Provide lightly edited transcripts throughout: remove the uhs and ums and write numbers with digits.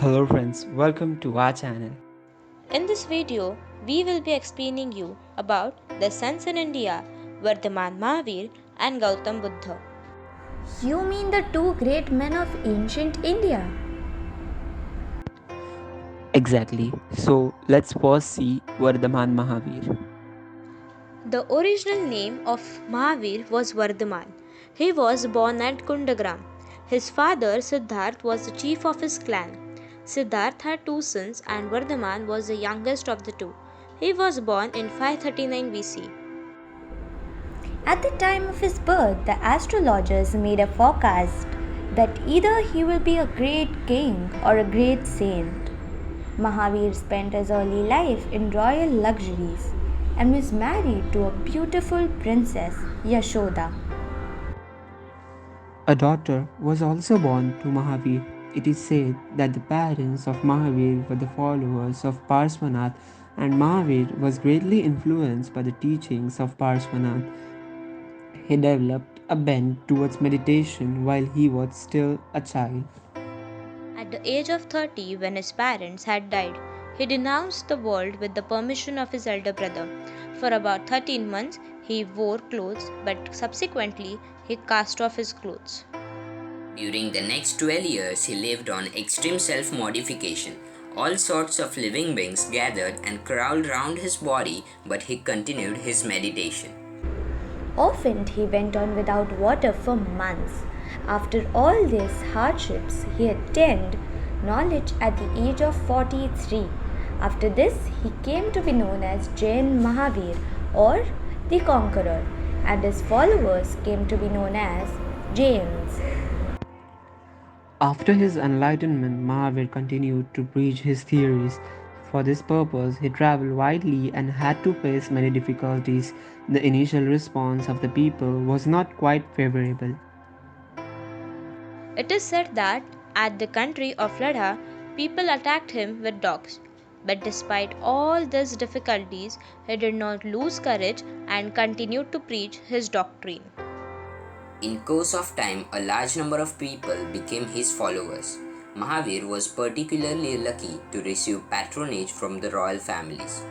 Hello friends, welcome to our channel. In this video, we will be explaining you about the sons in India, Vardhaman Mahavir and Gautam Buddha. You mean the two great men of ancient India? Exactly. So let's first see Vardhaman Mahavir. The original name of Mahavir was Vardhaman. He was born at Kundagram. His father Siddharth was the chief of his clan. Siddharth had two sons and Vardhaman was the youngest of the two. He was born in 539 BC. At the time of his birth, the astrologers made a forecast that either he will be a great king or a great saint. Mahavir spent his early life in royal luxuries and was married to a beautiful princess, Yashoda. A daughter was also born to Mahavir. It is said that the parents of Mahavir were the followers of Parshvanath, and Mahavir was greatly influenced by the teachings of Parshvanath. He developed a bent towards meditation while he was still a child. At the age of 30, when his parents had died, he denounced the world with the permission of his elder brother. For about 13 months, he wore clothes, but subsequently, he cast off his clothes. During the next 12 years, he lived on extreme self modification. All sorts of living beings gathered and crawled round his body, but he continued his meditation. Often he went on without water for months. After all these hardships, he attained knowledge at the age of 43. After this, he came to be known as Jain Mahavir or the Conqueror, and his followers came to be known as Jains. After his enlightenment, Mahavir continued to preach his theories. For this purpose, he traveled widely and had to face many difficulties. The initial response of the people was not quite favorable. It is said that at the country of Ladha, people attacked him with dogs. But despite all these difficulties, he did not lose courage and continued to preach his doctrine. In course of time, a large number of people became his followers. Mahavir was particularly lucky to receive patronage from the royal families.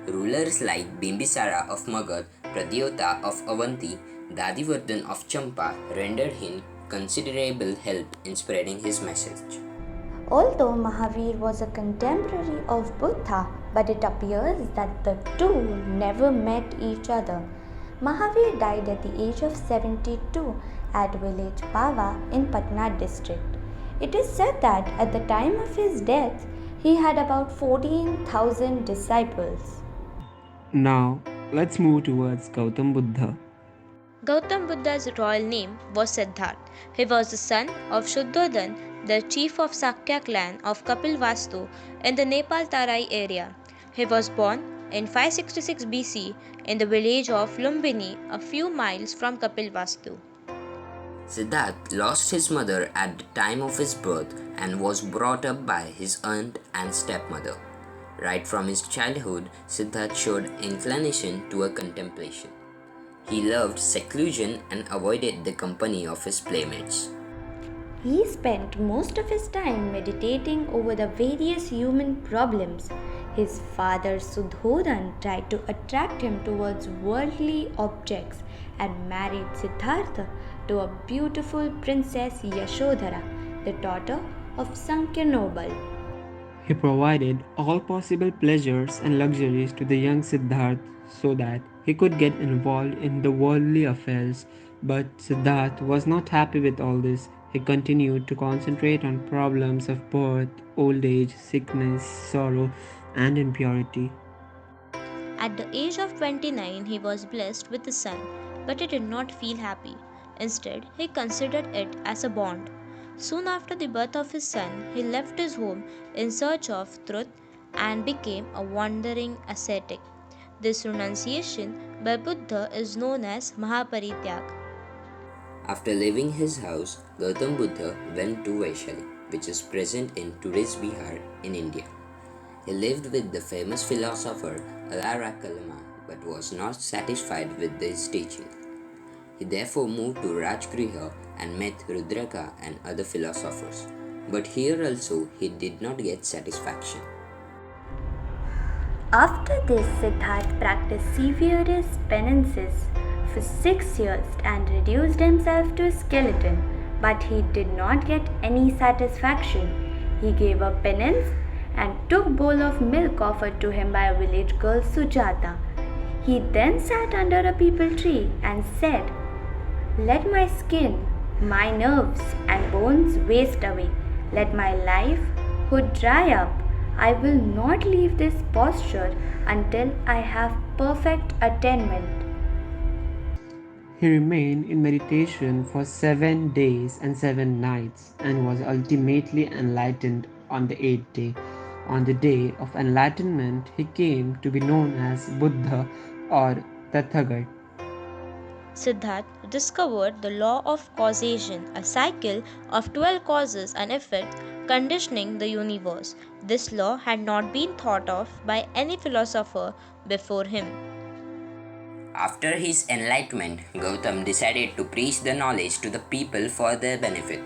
Rulers like Bimbisara of Magad, Pradyota of Avanti, Dadivardhan of Champa rendered him considerable help in spreading his message. Although Mahavir was a contemporary of Buddha, but it appears that the two never met each other. Mahavir died at the age of 72 at village Pava in Patna district. It is said that at the time of his death, he had about 14,000 disciples. Now, let's move towards Gautam Buddha. Gautam Buddha's royal name was Siddharth. He was the son of Shuddhodhan, the chief of Sakya clan of Kapilvastu in the Nepal Tarai area. He was born in 566 BC in the village of Lumbini, a few miles from Kapilvastu. Siddharth lost his mother at the time of his birth and was brought up by his aunt and stepmother. Right from his childhood, Siddharth showed inclination toward contemplation. He loved seclusion and avoided the company of his playmates. He spent most of his time meditating over the various human problems. His father Sudhodhan tried to attract him towards worldly objects and married Siddhartha to a beautiful princess Yashodhara, the daughter of Sankhya Noble. He provided all possible pleasures and luxuries to the young Siddharth so that he could get involved in the worldly affairs. But Siddharth was not happy with all this. He continued to concentrate on problems of birth, old age, sickness, sorrow, and impurity. At the age of 29, he was blessed with a son, but he did not feel happy. Instead, he considered it as a bond. Soon after the birth of his son, he left his home in search of truth and became a wandering ascetic. This renunciation by Buddha is known as Mahaparityag. After leaving his house, Gautam Buddha went to Vaishali, which is present in today's Bihar in India. He lived with the famous philosopher Alara Kalama but was not satisfied with his teaching. He therefore moved to Rajgriha and met Rudraka and other philosophers. But here also he did not get satisfaction. After this, Siddharth practiced severest penances for 6 years and reduced himself to a skeleton, but he did not get any satisfaction. He gave up penance and took bowl of milk offered to him by a village girl Sujata. He then sat under a peepal tree and said, "Let my skin, my nerves and bones waste away. Let my life hood dry up. I will not leave this posture until I have perfect attainment." He remained in meditation for 7 days and 7 nights and was ultimately enlightened on the eighth day. On the day of enlightenment, he came to be known as Buddha or Tathagat. Siddharth discovered the law of causation, a cycle of 12 causes and effects conditioning the universe. This law had not been thought of by any philosopher before him. After his enlightenment, Gautam decided to preach the knowledge to the people for their benefit.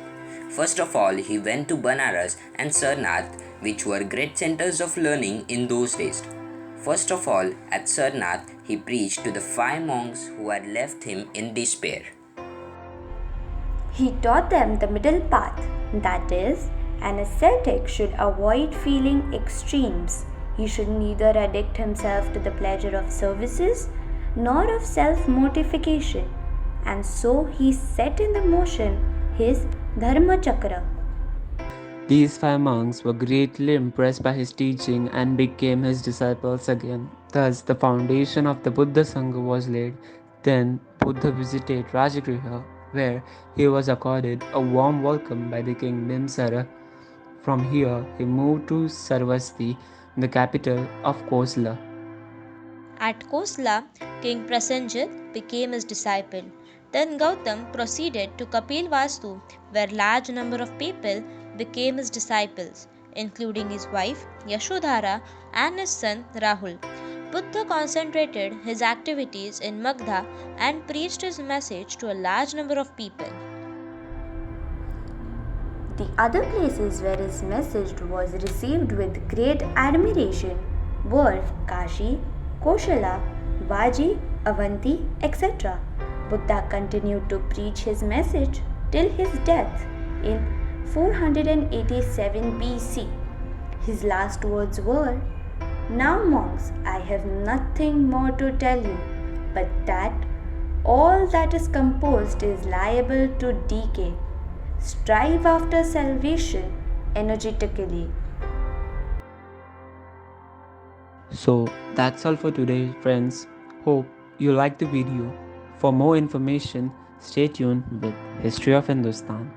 First of all, he went to Banaras and Sarnath, which were great centers of learning in those days. First of all, at Sarnath, he preached to the 5 monks who had left him in despair. He taught them the middle path, that is, an ascetic should avoid feeling extremes. He should neither addict himself to the pleasure of services nor of self mortification, and so he set in the motion his Dharma Chakra. These 5 monks were greatly impressed by his teaching and became his disciples again. Thus, the foundation of the Buddha Sangha was laid. Then, Buddha visited Rajagriha, where he was accorded a warm welcome by the king Bimsara. From here, he moved to Sarvasti, the capital of Kosala. At Kosla, King Prasenjit became his disciple. Then Gautam proceeded to Kapilvastu, where large number of people became his disciples, including his wife Yashodhara and his son Rahul. Buddha concentrated his activities in Magdha and preached his message to a large number of people. The other places where his message was received with great admiration were Kashi, Koshala, Vaji, Avanti, etc. Buddha continued to preach his message till his death in 487 BC. His last words were, "Now, monks, I have nothing more to tell you, but that all that is composed is liable to decay. Strive after salvation energetically." So that's all for today, friends. Hope you liked the video. For more information, stay tuned with History of Hindustan.